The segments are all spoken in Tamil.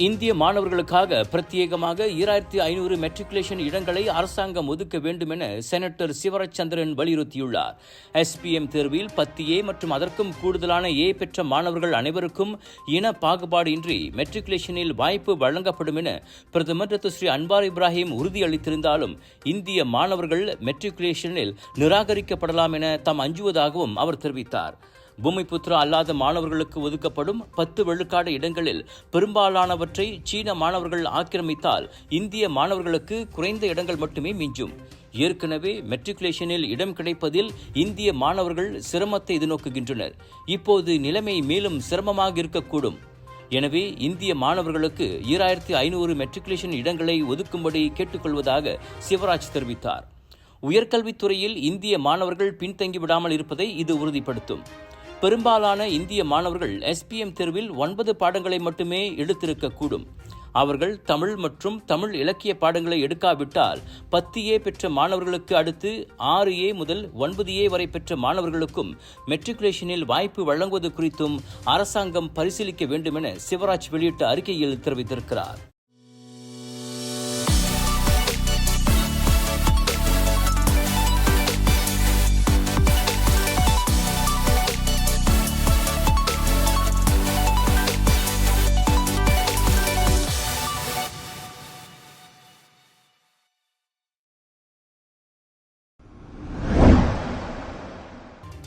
இந்திய மாணவர்களுக்காக பிரத்யேகமாக 2500 மெட்ரிகுலேஷன் இடங்களை அரசாங்கம் ஒதுக்க வேண்டும் என செனட்டர் சிவராஜ் சந்திரன் வலியுறுத்தியுள்ளார். SPM தேர்வில் 10A மற்றும் அதற்கும் கூடுதலான A பெற்ற மாணவர்கள் அனைவருக்கும் இன பாகுபாடு இன்றி மெட்ரிகுலேஷனில் வாய்ப்பு வழங்கப்படும் என பிரதமர் ஸ்ரீ அன்வார் இப்ராஹிம் உறுதியளித்திருந்தாலும் இந்திய மாணவர்கள் மெட்ரிகுலேஷனில் நிராகரிக்கப்படலாம் என தாம் அஞ்சுவதாகவும் அவர் தெரிவித்தார். பூமிபுத்ரா அல்லாத மாணவர்களுக்கு ஒதுக்கப்படும் 10 விழுக்காடு இடங்களில் பெரும்பாலானவற்றை சீன மாணவர்கள் ஆக்கிரமித்தால் இந்திய மாணவர்களுக்கு குறைந்த இடங்கள் மட்டுமே மிஞ்சும். ஏற்கனவே மெட்ரிகுலேஷனில் இடம் கிடைப்பதில் இந்திய மாணவர்கள் சிரமத்தை எதிர்நோக்குகின்றனர். இப்போது நிலைமை மேலும் சிரமமாக இருக்கக்கூடும். எனவே இந்திய மாணவர்களுக்கு 2500 மெட்ரிகுலேஷன் இடங்களை ஒதுக்கும்படி கேட்டுக்கொள்வதாக சிவராஜ் தெரிவித்தார். உயர்கல்வித்துறையில் இந்திய மாணவர்கள் பின்தங்கிவிடாமல் இருப்பதை இது உறுதிப்படுத்தும். பெரும்பாலான இந்திய மாணவர்கள் SPM தேர்வில் 9 பாடங்களை மட்டுமே எடுத்திருக்கக்கூடும். அவர்கள் தமிழ் மற்றும் தமிழ் இலக்கிய பாடங்களை எடுக்காவிட்டால் 10A பெற்ற மாணவர்களுக்கு அடுத்து 6A முதல் 9A வரை பெற்ற மாணவர்களுக்கும் மெட்ரிகுலேஷனில் வாய்ப்பு வழங்குவது குறித்தும் அரசாங்கம் பரிசீலிக்க வேண்டும் என சிவராஜ் வெளியிட்ட அறிக்கையில் தெரிவித்திருக்கிறார்.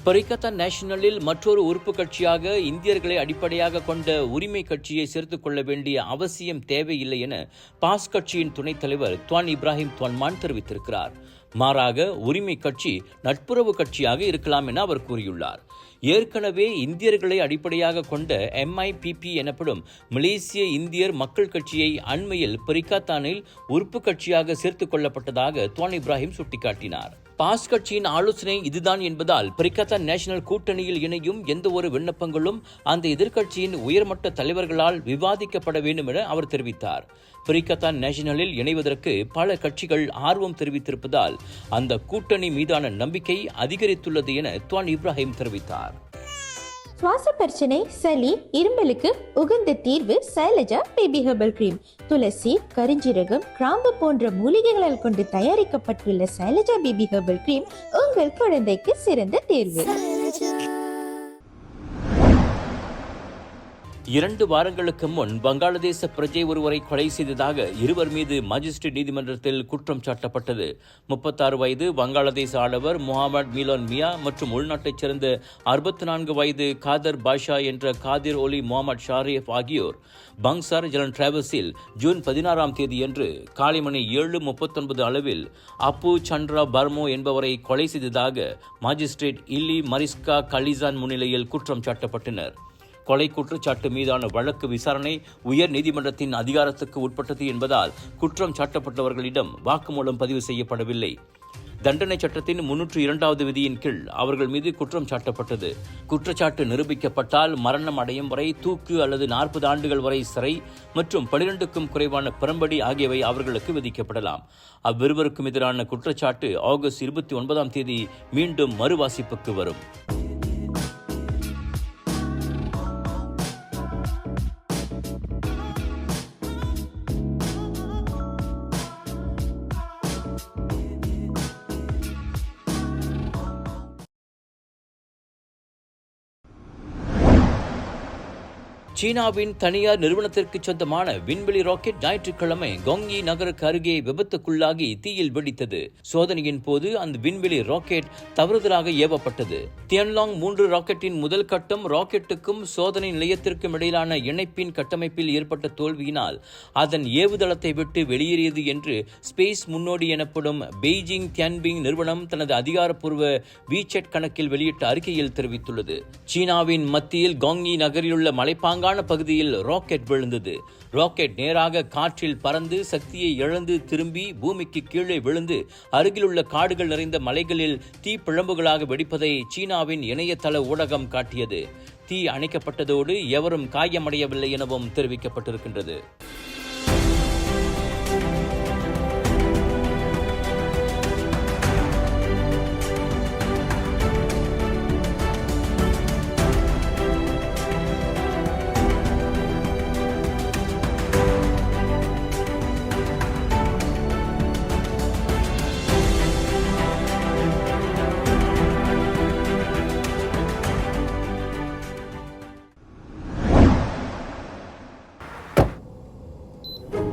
பரிகத்தா நேஷனலில் மற்றொரு உறுப்பு கட்சியாக இந்தியர்களை அடிப்படையாக கொண்ட உரிமை கட்சியை சேர்த்துக் கொள்ள வேண்டிய அவசியம் தேவையில்லை என பாஸ் கட்சியின் துணைத் தலைவர் துவான் இப்ராஹிம் துவான்மான் தெரிவித்திருக்கிறார். மாறாக உரிமை கட்சி நட்புறவு கட்சியாக இருக்கலாம் என அவர் கூறியுள்ளார். ஏற்கனவே இந்தியர்களை அடிப்படையாக கொண்ட MIPP எனப்படும் மலேசிய இந்தியர் மக்கள் கட்சியை அண்மையில் பரிகத்தானில் உறுப்பு கட்சியாக சேர்த்துக் கொள்ளப்பட்டதாக துவான் இப்ராஹிம் சுட்டிக்காட்டினார். பாஸ் கட்சியின் ஆலோசனை இதுதான் என்பதால் பரிகத்தா நேஷனல் கூட்டணியில் இணையும் எந்த ஒரு விண்ணப்பங்களும் அந்த எதிர்க்கட்சியின் உயர்மட்ட தலைவர்களால் விவாதிக்கப்பட வேண்டும் என அவர் தெரிவித்தார். பரிகத்தா நேஷனலில் இணைவதற்கு பல கட்சிகள் ஆர்வம் தெரிவித்திருப்பதால் அந்த கூட்டணி மீதான நம்பிக்கை அதிகரித்துள்ளது என துவான் இப்ராஹிம் தெரிவித்தார். சுவாச பிரச்சனை, சளி, இருமலுக்கு உகந்த தீர்வு சைலஜா பேபி ஹெர்பல் கிரீம். துளசி, கரிஞ்சீரகம், கிராம்பு போன்ற மூலிகைகளால் கொண்டு தயாரிக்கப்பட்டுள்ள சைலஜா பேபி ஹெர்பல் கிரீம் உங்கள் குழந்தைக்கு சிறந்த தேர்வு. 2 வாரங்களுக்கு முன் வங்காளதேச பிரஜை ஒருவரை கொலை செய்ததாக இருவர் மீது மாஜிஸ்ட்ரேட் நீதிமன்றத்தில் குற்றம் சாட்டப்பட்டது. 36 வயது வங்காளதேச ஆடவர் முகமது மிலோன் மியா மற்றும் உள்நாட்டைச் சேர்ந்த 64 வயது காதர் பாஷா என்ற காதிர் ஒலி முகமது ஷாரிஃப் ஆகியோர் பங்சார் ஜலன் டிராவல்ஸில் ஜூன் 16ஆம் தேதியன்று காலை மணி 7:39 அளவில் அப்பு சந்திரா பர்மோ என்பவரை கொலை செய்ததாக மாஜிஸ்ட்ரேட் இல்லி மரிஸ்கா கலிசான் முன்னிலையில் குற்றம் சாட்டப்பட்டனர். கொலை குற்றச்சாட்டு மீதான வழக்கு விசாரணை உயர் நீதிமன்றத்தின் அதிகாரத்துக்கு உட்பட்டது என்பதால் குற்றம் சாட்டப்பட்டவர்களிடம் வாக்குமூலம் பதிவு செய்யப்படவில்லை. தண்டனை சட்டத்தின் 302வது விதியின் கீழ் அவர்கள் மீது குற்றம் சாட்டப்பட்டது. குற்றச்சாட்டு நிரூபிக்கப்பட்டால் மரணம் அடையும் வரை தூக்கு அல்லது 40 ஆண்டுகள் வரை சிறை மற்றும் 12க்கும் குறைவான பிரம்படி ஆகியவை அவர்களுக்கு விதிக்கப்படலாம். அவ்விருவருக்கும் எதிரான குற்றச்சாட்டு ஆகஸ்ட் 29ஆம் தேதி மீண்டும் மறுவாசிப்புக்கு வரும். சீனாவின் தனியார் நிறுவனத்திற்கு சொந்தமான விண்வெளி ராக்கெட் ஞாயிற்றுக்கிழமை கோங்கி நகருக்கு அருகே விபத்துக்குள்ளாகி தீயில் வெடித்தது. சோதனையின் போது அந்த விண்வெளி ராக்கெட் தவறுதலாக ஏவப்பட்டது. தியன்லாங் 3 ராக்கெட்டின் முதல் கட்டம் ராக்கெட்டுக்கும் சோதனை நிலையத்திற்கும் இடையிலான இணைப்பின் கட்டமைப்பில் ஏற்பட்ட தோல்வியினால் அதன் ஏவுதளத்தை விட்டு வெளியேறியது என்று ஸ்பேஸ் முன்னோடி எனப்படும் பெய்ஜிங் தியான்பிங் நிறுவனம் தனது அதிகாரப்பூர்வ வீச்செட் கணக்கில் வெளியிட்ட அறிக்கையில் தெரிவித்துள்ளது. சீனாவின் மத்தியில் கோங்கி நகரிலுள்ள மலைப்பாங்கான பகுதியில் ராக்கெட் விழுந்தது. ராக்கெட் நேராக காற்றில் பறந்து சக்தியை இழந்து திரும்பி பூமிக்கு கீழே விழுந்து அருகிலுள்ள காடுகள் நிறைந்த மலைகளில் தீப்பிழம்புகளாக வெடிப்பதை சீனாவின் இணையதள ஊடகம் காட்டியது. தீ அணைக்கப்பட்டதோடு எவரும் காயமடையவில்லை எனவும் தெரிவிக்கப்பட்டிருக்கின்றது.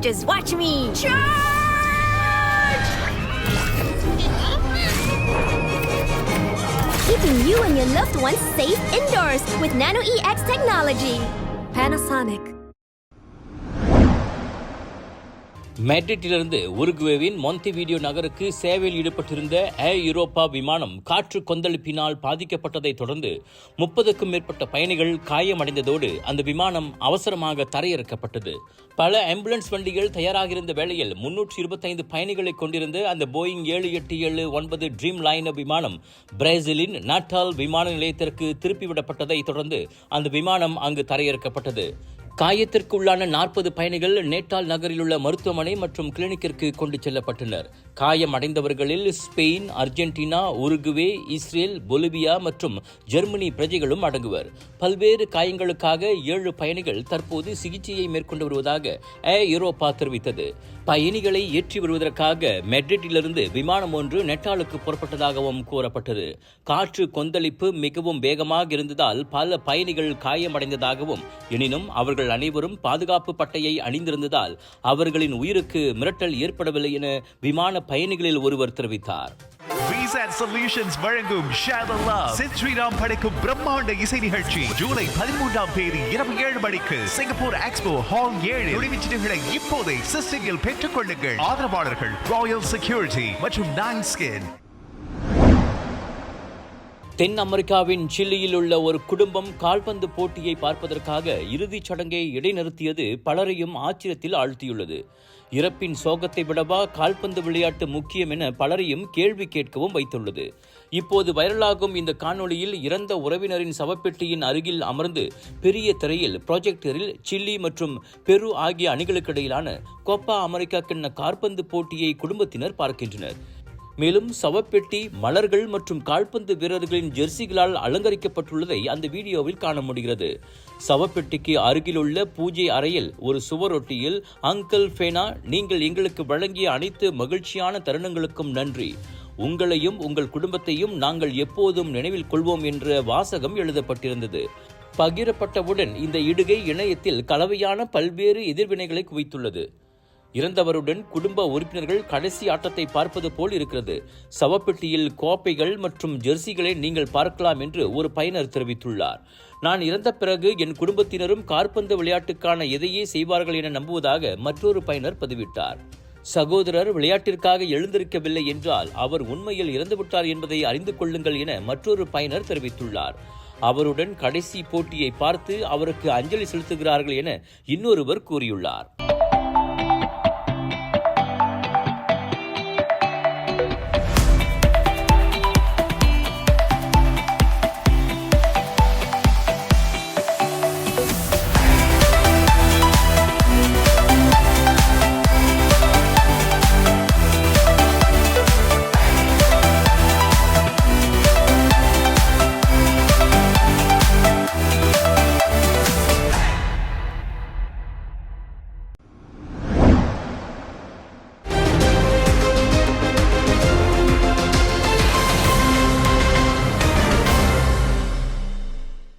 Just watch me. Charge! Keeping you and your loved ones safe indoors with Nano EX technology. Panasonic. மேட்ரிட்டிலிருந்து உருகுவேவின் மொன்டிவீடியோ நகருக்கு சேவையில் ஈடுபட்டிருந்த ஏர் யூரோப்பா விமானம் காற்று கொந்தளிப்பினால் பாதிக்கப்பட்டதை தொடர்ந்து 30க்கும் மேற்பட்ட பயணிகள் காயமடைந்ததோடு அந்த விமானம் அவசரமாக தரையிறக்கப்பட்டது. பல ஆம்புலன்ஸ் வண்டிகள் தயாராக இருந்த வேளையில் 325 பயணிகளை கொண்டிருந்த அந்த போயிங் 7879 ட்ரீம் லைனர் விமானம் பிரேசிலின் நாட்டால் விமான நிலையத்திற்கு திருப்பிவிடப்பட்டதை தொடர்ந்து அந்த விமானம் அங்கு தரையிறக்கப்பட்டது. காயத்திற்குள்ளான 40 பயணிகள் நேட்டால் நகரில் உள்ள மருத்துவமனை மற்றும் கிளினிக்கிற்கு கொண்டு செல்லப்பட்டனர். காயமடைந்தவர்களில் Spain, Argentina, Uruguay, Israel, Bolivia மற்றும் ஜெர்மனி பிரஜைகளும் அடங்குவர். பல்வேறு காயங்களுக்காக 7 பயணிகள் தற்போது சிகிச்சையை மேற்கொண்டு வருவதாக ஏர் யூரோப்பா தெரிவித்தது. பயணிகளை ஏற்றி வருவதற்காக மெட்ரிட்டிலிருந்து விமானம் ஒன்று நெட்டாலுக்கு புறப்பட்டதாகவும் கூறப்பட்டது. காற்று கொந்தளிப்பு மிகவும் வேகமாக இருந்ததால் பல பயணிகள் காயமடைந்ததாகவும், எனினும் அவர்கள் அனைவரும் பாதுகாப்பு பட்டையை அணிந்திருந்ததால் அவர்களின் உயிருக்கு மிரட்டல் ஏற்படவில்லை என விமான பயணிகளில் ஒருவர் தெரிவித்தார். VSAT Solutions வழங்கும் Share the Love Sid Sriram படைக்கும் பிரம்மாண்ட இசை நிகழ்ச்சி ஜூலை 13ஆம் தேதி இரவு 7 மணிக்கு சிங்கப்பூர் எக்ஸ்போ ஹால் 7 நுழைவுச்சீட்டுகளை இப்போதே சிஸ்டத்தில் பெற்றுக் கொள்ளுங்கள். ஆதரவாளர்கள் ராயல் செக்யூரிட்டி மற்றும் நான்ஸ்கின். தென் அமெரிக்காவின் சில்லியில் உள்ள ஒரு குடும்பம் கால்பந்து போட்டியை பார்ப்பதற்காக இறுதிச் சடங்கை இடைநிறுத்தியது பலரையும் ஆச்சரியத்தில் ஆழ்த்தியுள்ளது. இறப்பின் சோகத்தை விடவா கால்பந்து விளையாட்டு முக்கியம் என பலரையும் கேள்வி கேட்கவும் வைத்துள்ளது. இப்போது வைரலாகும் இந்த காணொளியில் இறந்த உறவினரின் சவப்பெட்டியின் அருகில் அமர்ந்து பெரிய திரையில் ப்ரொஜெக்டரில் சில்லி மற்றும் பெரு ஆகிய அணிகளுக்கிடையிலான கோப்பா அமெரிக்கா கிண்ண கால்பந்து போட்டியை குடும்பத்தினர் பார்க்கின்றனர். மேலும் சவப்பெட்டி மலர்கள் மற்றும் கால்பந்து வீரர்களின் ஜெர்சிகளால் அலங்கரிக்கப்பட்டுள்ளதை அந்த வீடியோவில் காண முடிகிறது. சவப்பெட்டிக்கு அருகிலுள்ள பூஜை அறையில் ஒரு சுவரொட்டியில் அங்கிள் ஃபேனா, நீங்கள் எங்களுக்கு வழங்கிய அனைத்து மகிழ்ச்சியான தருணங்களுக்கும் நன்றி, உங்களையும் உங்கள் குடும்பத்தையும் நாங்கள் எப்போதும் நினைவில் கொள்வோம் என்ற வாசகம் எழுதப்பட்டிருந்தது. பகிரப்பட்டவுடன் இந்த இடுகை இணையத்தில் கலவையான பல்வேறு எதிர்வினைகளை குவித்துள்ளது. இறந்தவருடன் குடும்ப உறுப்பினர்கள் கடைசி ஆட்டத்தை பார்ப்பது போல் இருக்கிறது. சவப்பெட்டியில் கோப்பைகள் மற்றும் ஜெர்சிகளை நீங்கள் பார்க்கலாம் என்று ஒரு பயனர் தெரிவித்துள்ளார். நான் இறந்த பிறகு என் குடும்பத்தினரும் கால்பந்து விளையாட்டுக்கான எதையே செய்வார்கள் என நம்புவதாக மற்றொரு பயனர் பதிவிட்டார். சகோதரர் விளையாட்டிற்காக எழுந்திருக்கவில்லை என்றால் அவர் உண்மையில் இறந்துவிட்டார் என்பதை அறிந்து கொள்ளுங்கள் என மற்றொரு பயனர் தெரிவித்துள்ளார். அவருடன் கடைசி போட்டியை பார்த்து அவருக்கு அஞ்சலி செலுத்துகிறார்கள் என இன்னொருவர் கூறியுள்ளார்.